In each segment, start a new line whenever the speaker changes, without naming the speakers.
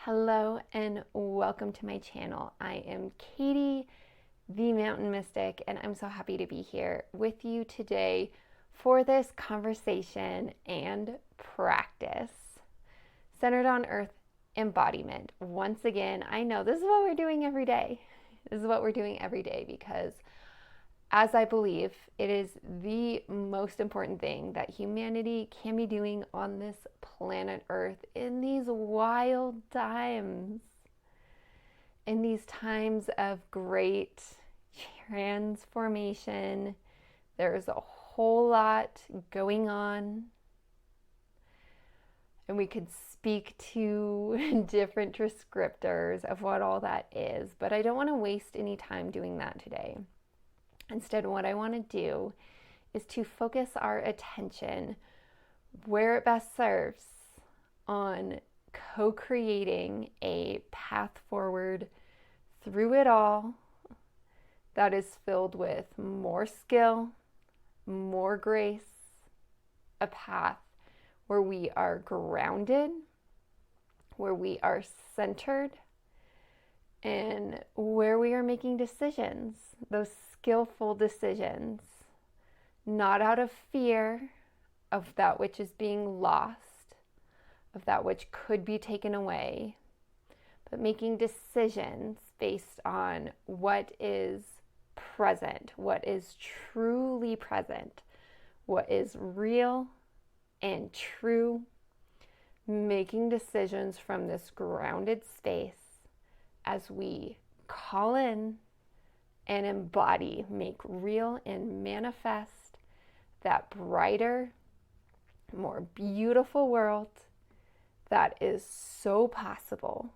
Hello and welcome to my channel. I am Katie, the Mountain Mystic, and I'm so happy to be here with you today for this conversation and practice centered on Earth Embodiment. Once again, I know this is what we're doing every day. This is what we're doing every day because as I believe, it is the most important thing that humanity can be doing on this planet Earth in these wild times, in these times of great transformation. There's a whole lot going on, and we could speak to different descriptors of what all that is, but I don't want to waste any time doing that today. Instead, what I want to do is to focus our attention where it best serves on co-creating a path forward through it all that is filled with more skill, more grace, a path where we are grounded, where we are centered, and where we are making decisions, those skillful decisions, not out of fear of that which is being lost, of that which could be taken away, but making decisions based on what is present, what is truly present, what is real and true, making decisions from this grounded space as we call in and embody, make real and manifest that brighter, more beautiful world that is so possible.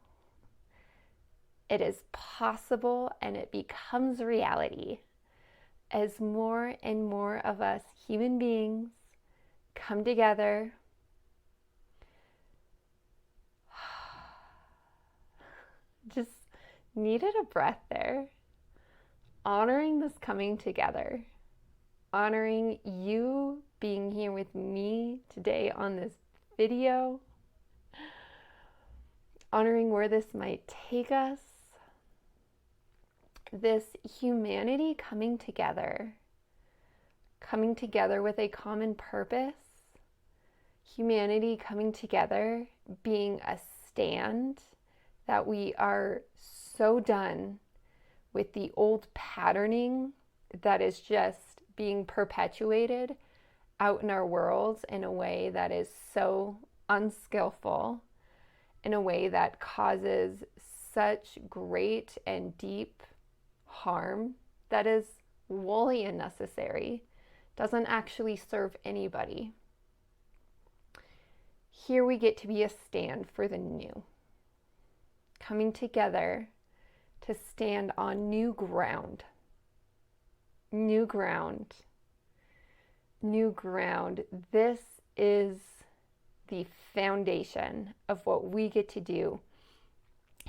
It is possible and it becomes reality as more and more of us human beings come together. Just needed a breath there. Honoring this coming together, honoring you being here with me today on this video, honoring where this might take us, this humanity coming together with a common purpose, humanity coming together, being a stand that we are so done with the old patterning that is just being perpetuated out in our worlds in a way that is so unskillful, in a way that causes such great and deep harm that is wholly unnecessary, doesn't actually serve anybody. Here we get to be a stand for the new, coming together to stand on new ground. New ground. New ground. This is the foundation of what we get to do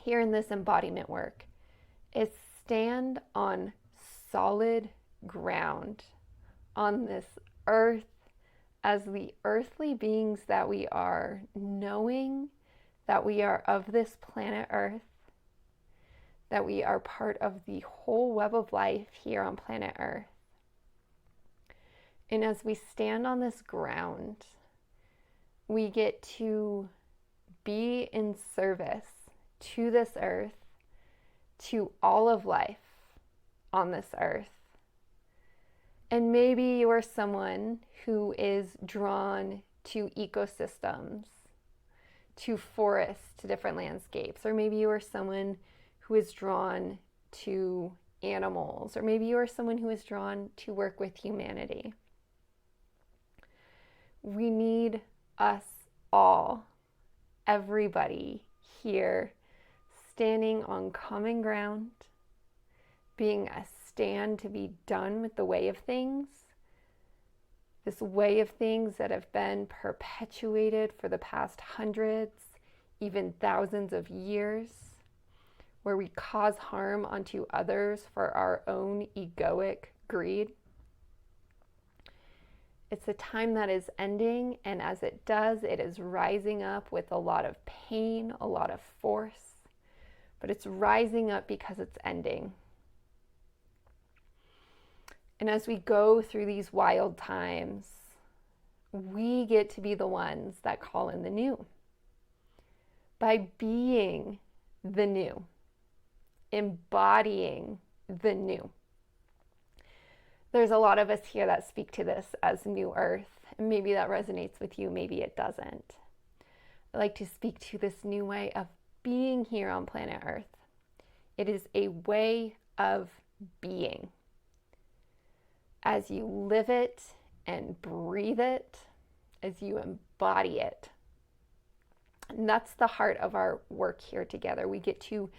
here in this embodiment work, is stand on solid ground on this earth as the earthly beings that we are, knowing that we are of this planet Earth, that we are part of the whole web of life here on planet Earth. And as we stand on this ground, we get to be in service to this earth, to all of life on this earth. And maybe you are someone who is drawn to ecosystems, to forests, to different landscapes, or maybe you are someone who is drawn to animals, or maybe you are someone who is drawn to work with humanity. We need us all, everybody here, standing on common ground, being a stand to be done with the way of things, this way of things that have been perpetuated for the past hundreds, even thousands of years, where we cause harm onto others for our own egoic greed. It's a time that is ending, and as it does, it is rising up with a lot of pain, a lot of force, but it's rising up because it's ending. And as we go through these wild times, we get to be the ones that call in the new by being the new, embodying the new. There's a lot of us here that speak to this as New Earth, and maybe that resonates with you, maybe it doesn't. I like to speak to this new way of being here on planet Earth. It is a way of being. As you live it and breathe it, as you embody it. And that's the heart of our work here together. We get to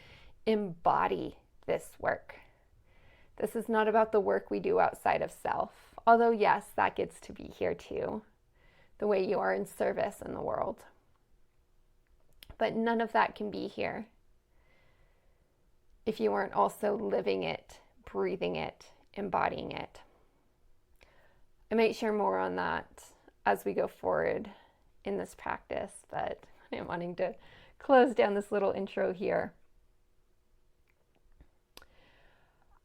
embody this work. This is not about the work we do outside of self, although yes, that gets to be here too, the way you are in service in the world. But none of that can be here if you aren't also living it, breathing it, embodying it. I might share more on that as we go forward in this practice, but I'm wanting to close down this little intro here.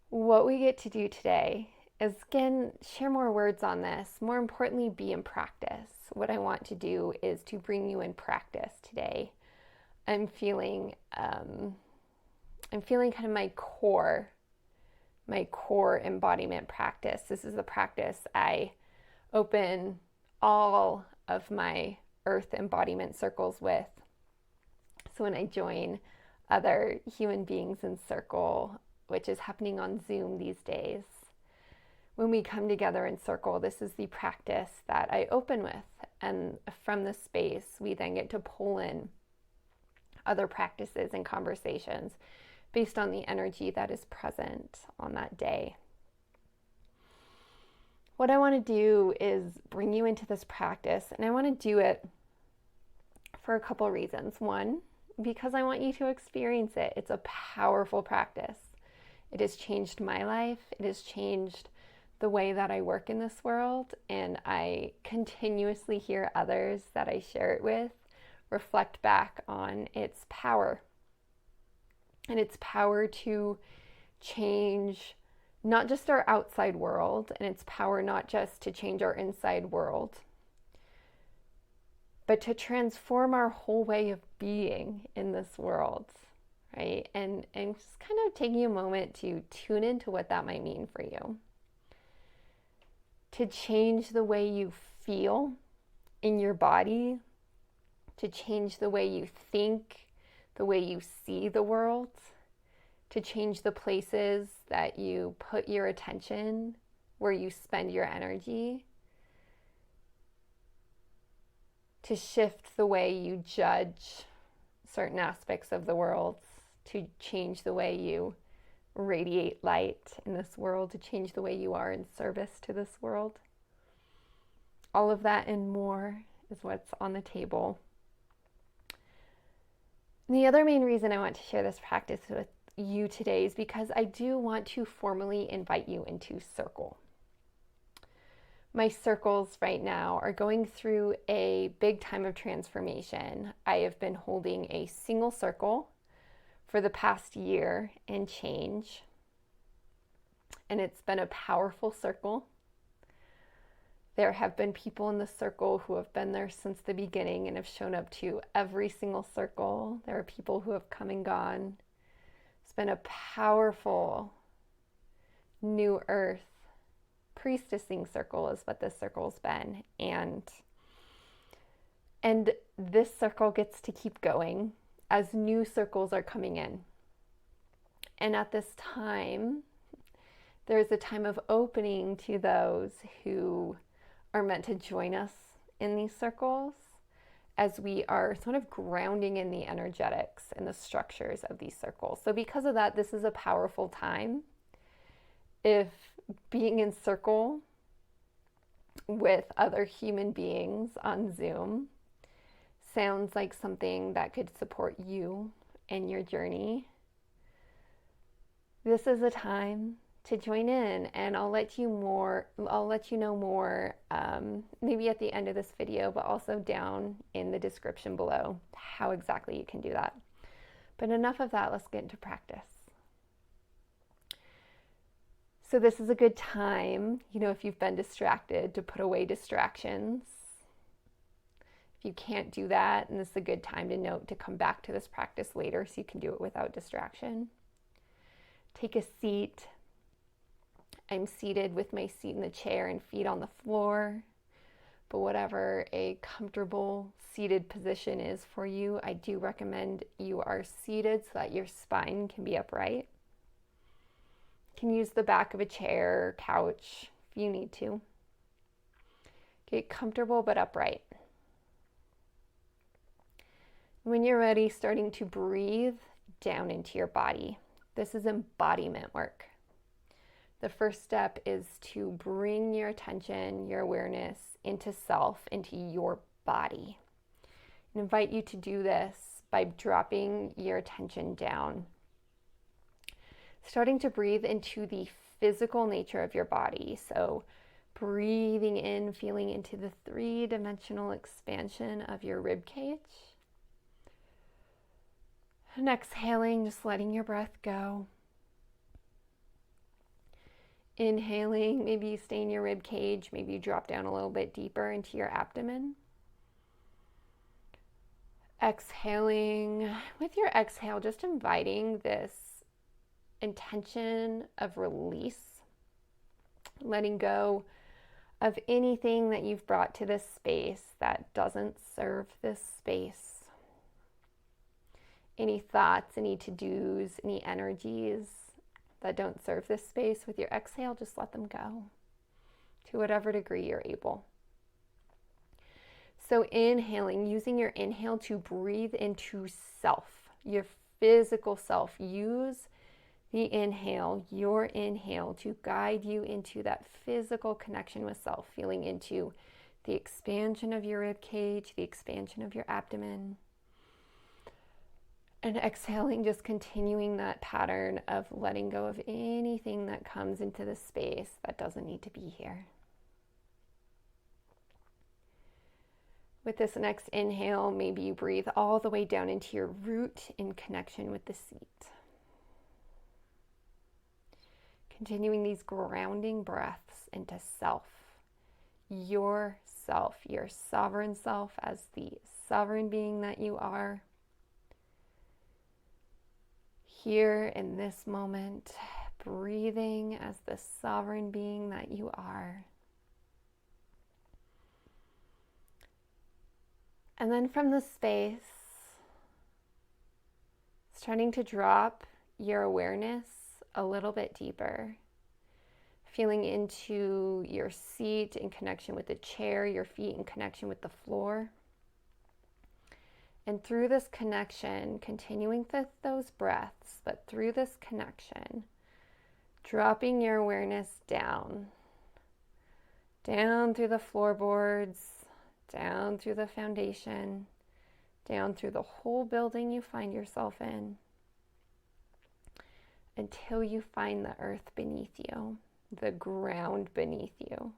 What we get to do today is, again, share more words on this. More importantly, be in practice. What I want to do is to bring you in practice today. I'm feeling kind of my core embodiment practice. This is the practice I open all of my Earth Embodiment circles with. So when I join other human beings in circle, which is happening on Zoom these days, when we come together in circle, this is the practice that I open with. And from this space, we then get to pull in other practices and conversations based on the energy that is present on that day. What I want to do is bring you into this practice, and I want to do it for a couple reasons. One, because I want you to experience it. It's a powerful practice. It has changed my life. It has changed the way that I work in this world, and I continuously hear others that I share it with reflect back on its power. And its power to change not just our outside world, and its power not just to change our inside world, but to transform our whole way of being in this world, right? And just kind of taking a moment to tune into what that might mean for you. To change the way you feel in your body, to change the way you think, the way you see the world, to change the places that you put your attention, where you spend your energy, to shift the way you judge certain aspects of the world, to change the way you radiate light in this world, to change the way you are in service to this world. All of that and more is what's on the table. And the other main reason I want to share this practice with you today is because I do want to formally invite you into circle. My circles right now are going through a big time of transformation. I have been holding a single circle for the past year and change, and it's been a powerful circle. There have been people in the circle who have been there since the beginning and have shown up to every single circle. There are people who have come and gone. It's been a powerful new earth priestessing circle is what this circle's been. And this circle gets to keep going as new circles are coming in. And at this time, there's a time of opening to those who are meant to join us in these circles as we are sort of grounding in the energetics and the structures of these circles. So because of that, this is a powerful time. If being in circle with other human beings on Zoom sounds like something that could support you in your journey, this is a time to join in, and I'll let you know more maybe at the end of this video, but also down in the description below how exactly you can do that. But enough of that, let's get into practice. So this is a good time, if you've been distracted, to put away distractions. If you can't do that, and this is a good time to note to come back to this practice later so you can do it without distraction. Take a seat. I'm seated with my seat in the chair and feet on the floor. But whatever a comfortable seated position is for you, I do recommend you are seated so that your spine can be upright. You can use the back of a chair or couch if you need to. Get comfortable but upright. When you're ready, starting to breathe down into your body. This is embodiment work. The first step is to bring your attention, your awareness into self, into your body. I invite you to do this by dropping your attention down. Starting to breathe into the physical nature of your body. So breathing in, feeling into the three-dimensional expansion of your rib cage. And exhaling, just letting your breath go. Inhaling, maybe you stay in your rib cage, maybe you drop down a little bit deeper into your abdomen. Exhaling, with your exhale, just inviting this intention of release, letting go of anything that you've brought to this space that doesn't serve this space. Any thoughts, any to-dos, any energies that don't serve this space. With your exhale, just let them go to whatever degree you're able. So inhaling, using your inhale to breathe into self, your physical self. Use the inhale, your inhale, to guide you into that physical connection with self, feeling into the expansion of your rib cage, the expansion of your abdomen. And exhaling, just continuing that pattern of letting go of anything that comes into the space that doesn't need to be here. With this next inhale, maybe you breathe all the way down into your root in connection with the seat. Continuing these grounding breaths into self, your sovereign self as the sovereign being that you are. Here in this moment, breathing as the sovereign being that you are. And then from the space, starting to drop your awareness a little bit deeper, feeling into your seat in connection with the chair, your feet in connection with the floor. And through this connection, continuing those breaths, but through this connection, dropping your awareness down through the floorboards, down through the foundation, down through the whole building you find yourself in, until you find the earth beneath you, the ground beneath you.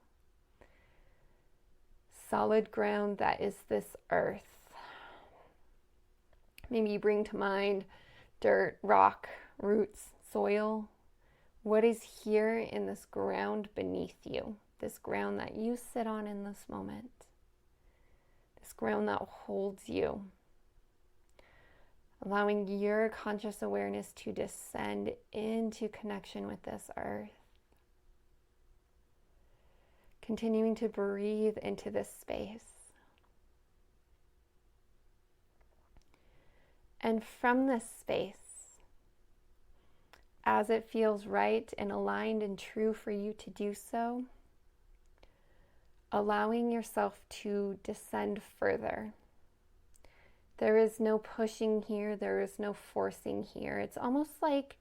Solid ground that is this earth. Maybe you bring to mind dirt, rock, roots, soil. What is here in this ground beneath you? This ground that you sit on in this moment. This ground that holds you. Allowing your conscious awareness to descend into connection with this earth. Continuing to breathe into this space. And from this space, as it feels right and aligned and true for you to do so, allowing yourself to descend further. There is no pushing here, there is no forcing here. It's almost like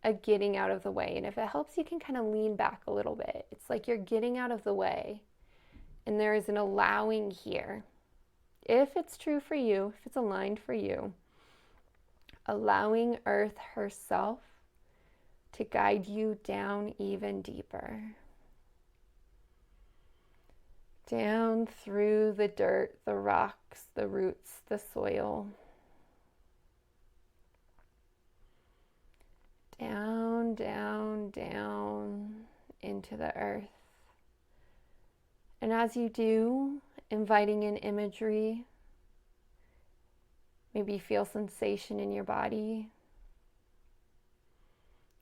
a getting out of the way. And if it helps, you can kind of lean back a little bit. It's like you're getting out of the way, and there is an allowing here. If it's true for you, if it's aligned for you, allowing Earth herself to guide you down even deeper. Down through the dirt, the rocks, the roots, the soil. Down, down, down into the earth. And as you do, inviting in imagery, maybe feel sensation in your body.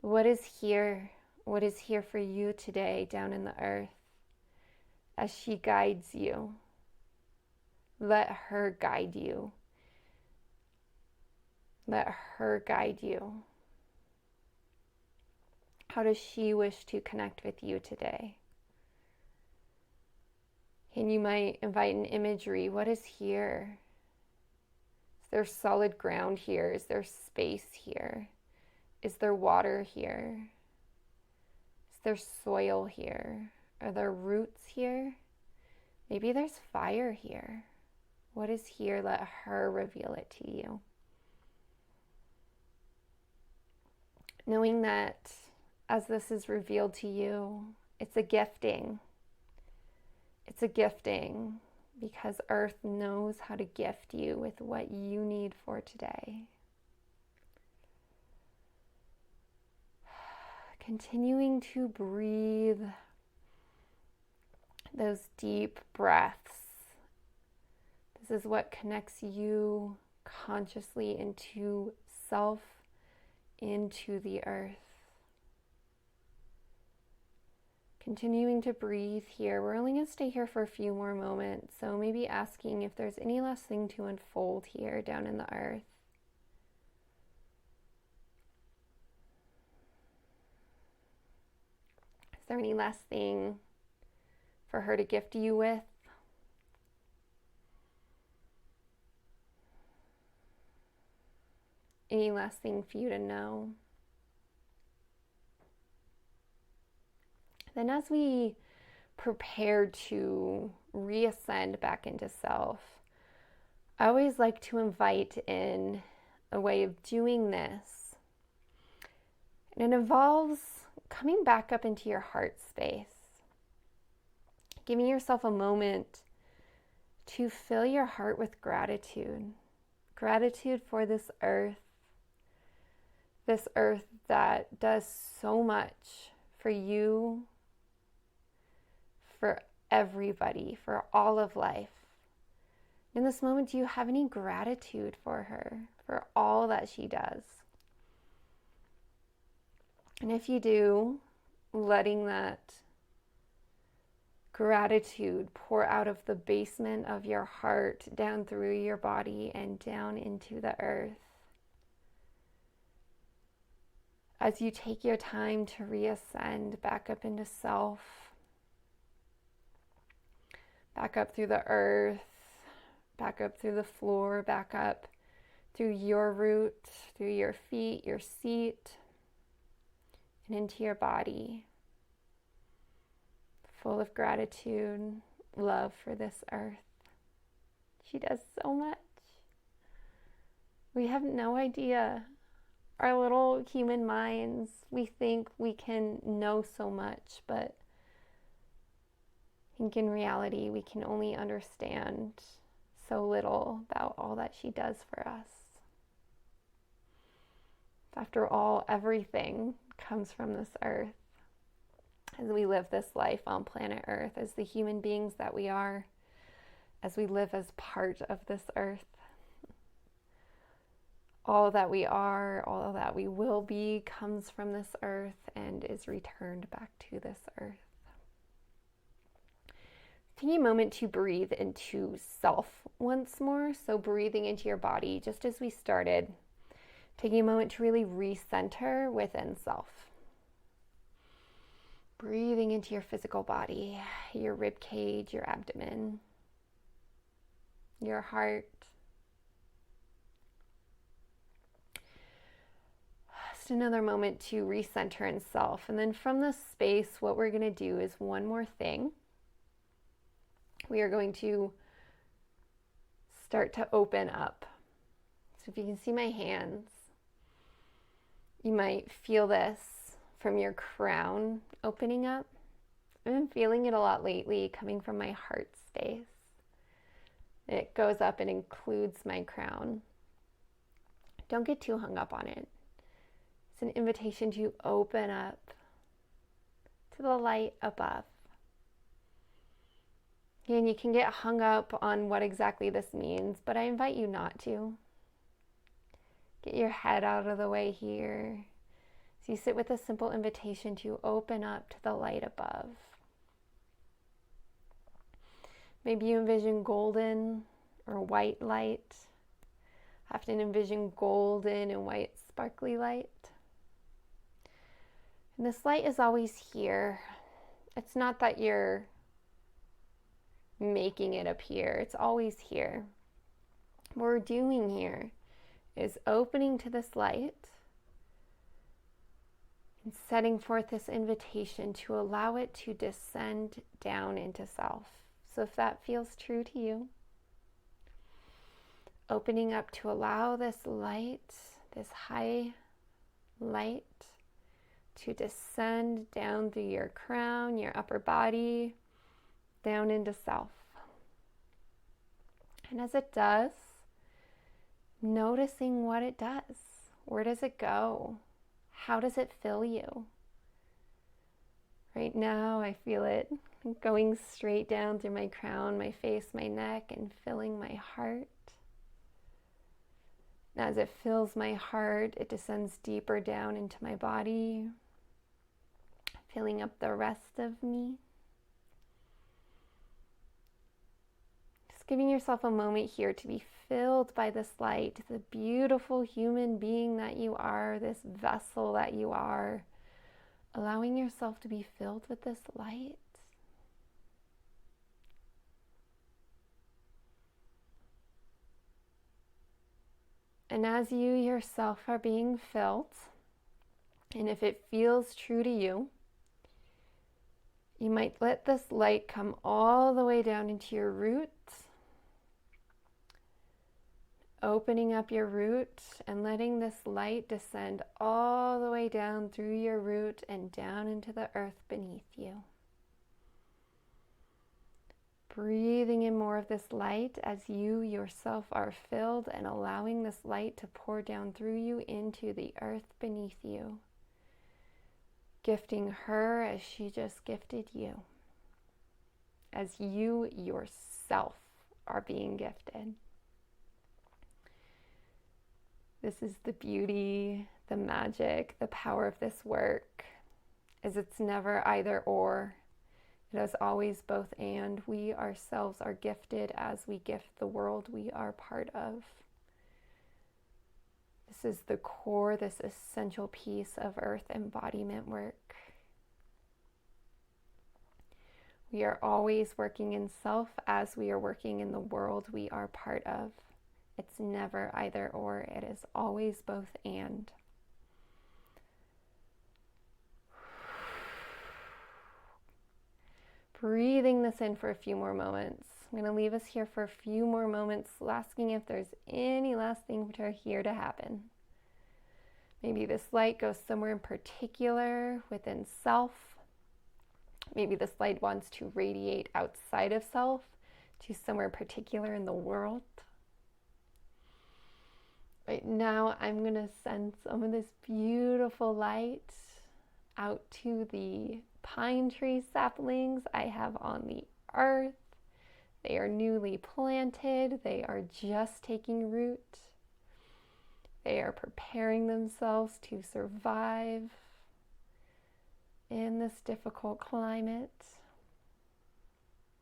What is here? What is here for you today down in the earth as she guides you? Let her guide you. Let her guide you. How does she wish to connect with you today? And you might invite an imagery. What is here? Is there solid ground here? Is there space here? Is there water here? Is there soil here? Are there roots here? Maybe there's fire here. What is here? Let her reveal it to you. Knowing that as this is revealed to you, it's a gifting. It's a gifting because Earth knows how to gift you with what you need for today. Continuing to breathe those deep breaths. This is what connects you consciously into self, into the earth. Continuing to breathe here. We're only going to stay here for a few more moments, so maybe asking if there's any last thing to unfold here down in the earth. Is there any last thing for her to gift you with? Any last thing for you to know? Then as we prepare to reascend back into self, I always like to invite in a way of doing this. And it involves coming back up into your heart space, giving yourself a moment to fill your heart with gratitude. Gratitude for this earth that does so much for you, for everybody, for all of life. In this moment, do you have any gratitude for her, for all that she does? And if you do, letting that gratitude pour out of the basement of your heart, down through your body and down into the earth. As you take your time to reascend back up into self, back up through the earth, back up through the floor, back up through your root, through your feet, your seat, and into your body, full of gratitude, love for this earth. She does so much. We have no idea. Our little human minds, we think we can know so much, but I think in reality we can only understand so little about all that she does for us. After all, everything comes from this earth. As we live this life on planet Earth, as the human beings that we are, as we live as part of this earth, all that we are, all that we will be comes from this earth and is returned back to this earth. Taking a moment to breathe into self once more. So breathing into your body, just as we started. Taking a moment to really recenter within self. Breathing into your physical body, your rib cage, your abdomen, your heart. Just another moment to recenter in self. And then from this space, what we're going to do is one more thing. We are going to start to open up. So if you can see my hands, you might feel this from your crown opening up. I've been feeling it a lot lately, coming from my heart space. It goes up and includes my crown. Don't get too hung up on it. It's an invitation to open up to the light above. And you can get hung up on what exactly this means, but I invite you not to. Get your head out of the way here. So you sit with a simple invitation to open up to the light above. Maybe you envision golden or white light. I often envision golden and white sparkly light. And this light is always here. It's not that you're making it appear. It's always here. What we're doing here is opening to this light and setting forth this invitation to allow it to descend down into self. So if that feels true to you, opening up to allow this light, this high light, to descend down through your crown, your upper body, down into self. And as it does, noticing what it does. Where does it go? How does it fill you? Right now, I feel it going straight down through my crown, my face, my neck, and filling my heart. As it fills my heart, it descends deeper down into my body, filling up the rest of me. Just giving yourself a moment here to be filled by this light, the beautiful human being that you are, this vessel that you are, allowing yourself to be filled with this light. And as you yourself are being filled, and if it feels true to you, you might let this light come all the way down into your roots, opening up your root and letting this light descend all the way down through your root and down into the earth beneath you. Breathing in more of this light as you yourself are filled and allowing this light to pour down through you into the earth beneath you. Gifting her as she just gifted you. As you yourself are being gifted. This is the beauty, the magic, the power of this work, is it's never either or. It is always both and. We ourselves are gifted as we gift the world we are part of. This is the core, this essential piece of Earth Embodiment work. We are always working in self as we are working in the world we are part of. It's never either or, it is always both and. Breathing this in for a few more moments. I'm going to leave us here for a few more moments, asking if there's any last things that are here to happen. Maybe this light goes somewhere in particular within self. Maybe this light wants to radiate outside of self to somewhere particular in the world. Right now, I'm going to send some of this beautiful light out to the pine tree saplings I have on the earth. They are newly planted. They are just taking root. They are preparing themselves to survive in this difficult climate.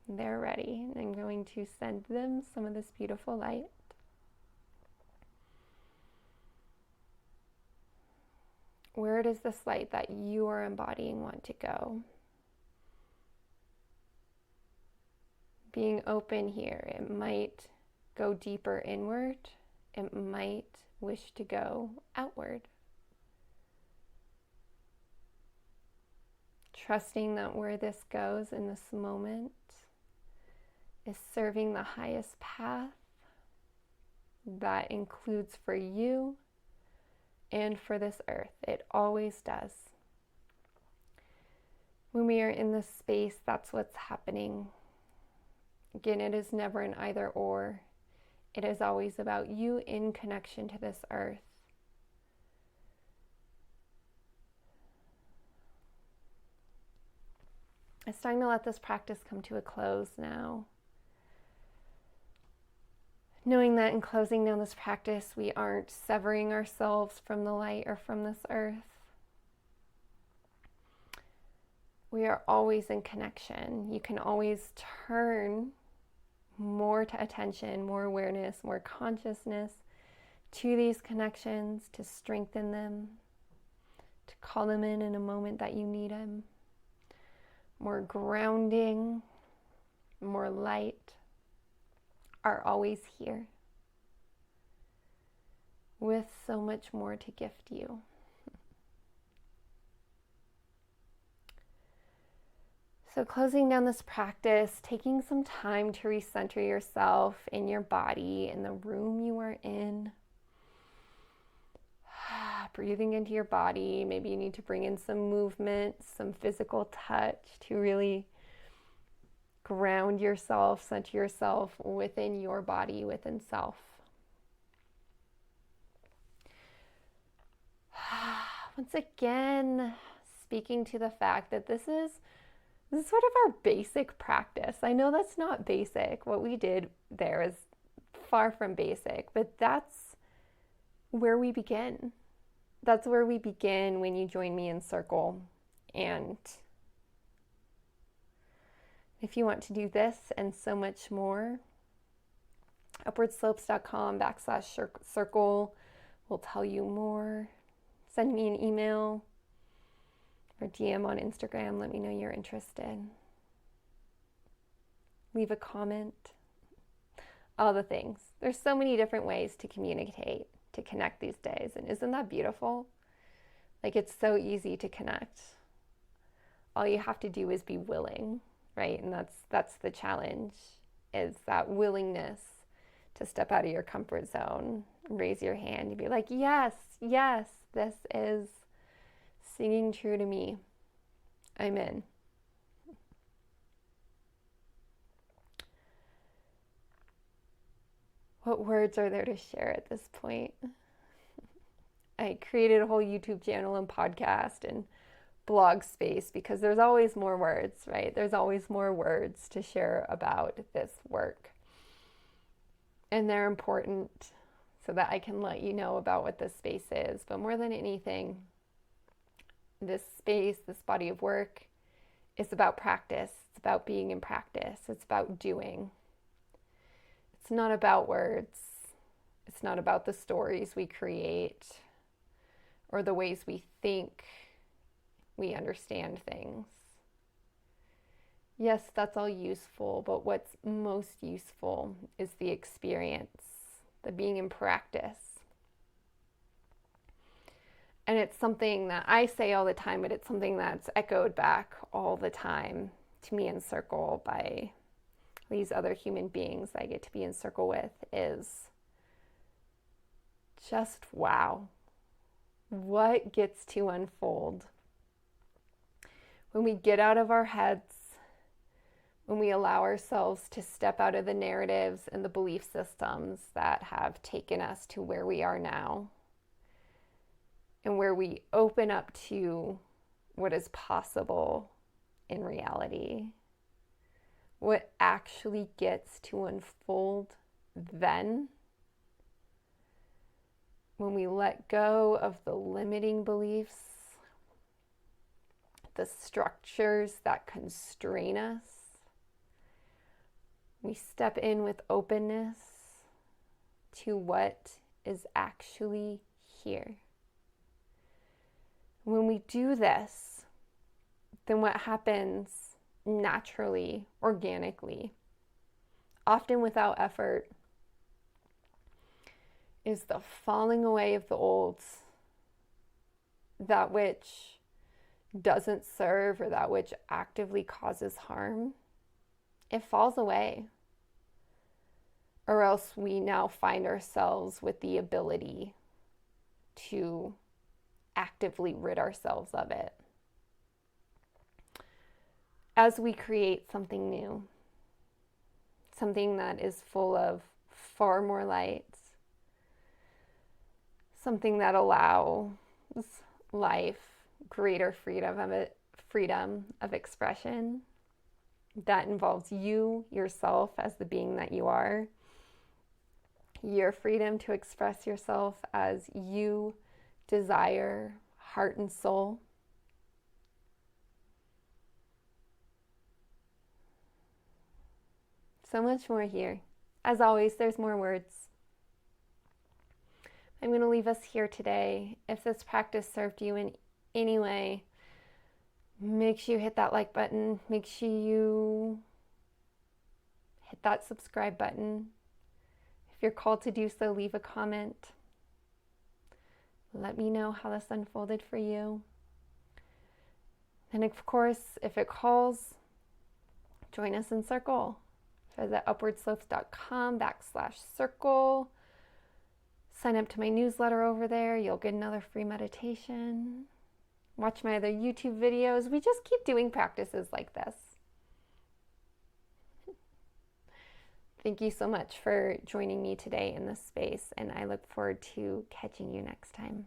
They're ready. I'm going to send them some of this beautiful light. Where does this light that you are embodying want to go? Being open here, it might go deeper inward. It might wish to go outward. Trusting that where this goes in this moment is serving the highest path that includes for you and for this earth. It always does. When we are in this space, that's what's happening. Again, it is never an either or. It is always about you in connection to this earth. It's time to let this practice come to a close now. Knowing that in closing down this practice, we aren't severing ourselves from the light or from this earth. We are always in connection. You can always turn more to attention, more awareness, more consciousness to these connections, to strengthen them, to call them in a moment that you need them. More grounding, more light are always here with so much more to gift you. So closing down this practice, taking some time to recenter yourself in your body, in the room you are in. Breathing into your body. Maybe you need to bring in some movement, some physical touch to really ground yourself, center yourself within your body, within self. Once again, speaking to the fact that this is sort of our basic practice. I know that's not basic. What we did there is far from basic, but that's where we begin. That's where we begin when you join me in circle. And if you want to do this and so much more, upwardslopes.com/circle will tell you more. Send me an email or DM on Instagram. Let me know you're interested. Leave a comment. All the things. There's so many different ways to communicate, to connect these days. And isn't that beautiful? Like, it's so easy to connect. All you have to do is be willing, right? And that's the challenge, is that willingness to step out of your comfort zone, raise your hand, and be like, yes, this is singing true to me. I'm in. What words are there to share at this point? I created a whole YouTube channel and podcast and blog space because there's always more words, right? There's always more words to share about this work. And they're important so that I can let you know about what this space is. But more than anything, this space, this body of work, is about practice. It's about being in practice. It's about doing. It's not about words. It's not about the stories we create or the ways we think we understand things. Yes, that's all useful, but what's most useful is the experience, the being in practice. And it's something that I say all the time, but it's something that's echoed back all the time to me in circle by these other human beings I get to be in circle with, is just wow. What gets to unfold when we get out of our heads, when we allow ourselves to step out of the narratives and the belief systems that have taken us to where we are now, and where we open up to what is possible in reality, what actually gets to unfold then, when we let go of the limiting beliefs, the structures that constrain us, we step in with openness to what is actually here. When we do this, then what happens naturally, organically, often without effort, is the falling away of the old, that which doesn't serve or that which actively causes harm. It falls away. Or else we now find ourselves with the ability to actively rid ourselves of it. as we create something new, something that is full of far more light, something that allows life greater freedom of expression that involves you, yourself, as the being that you are, your freedom to express yourself as you desire, heart and soul. So much more here. As always, there's more words. I'm going to leave us here today. If this practice served you in any way, make sure you hit that like button. Make sure you hit that subscribe button. If you're called to do so, leave a comment. Let me know how this unfolded for you. And of course, if it calls, join us in Circle. Visit upwardslopes.com/circle. Sign up to my newsletter over there. You'll get another free meditation. Watch my other YouTube videos. We just keep doing practices like this. Thank you so much for joining me today in this space, and I look forward to catching you next time.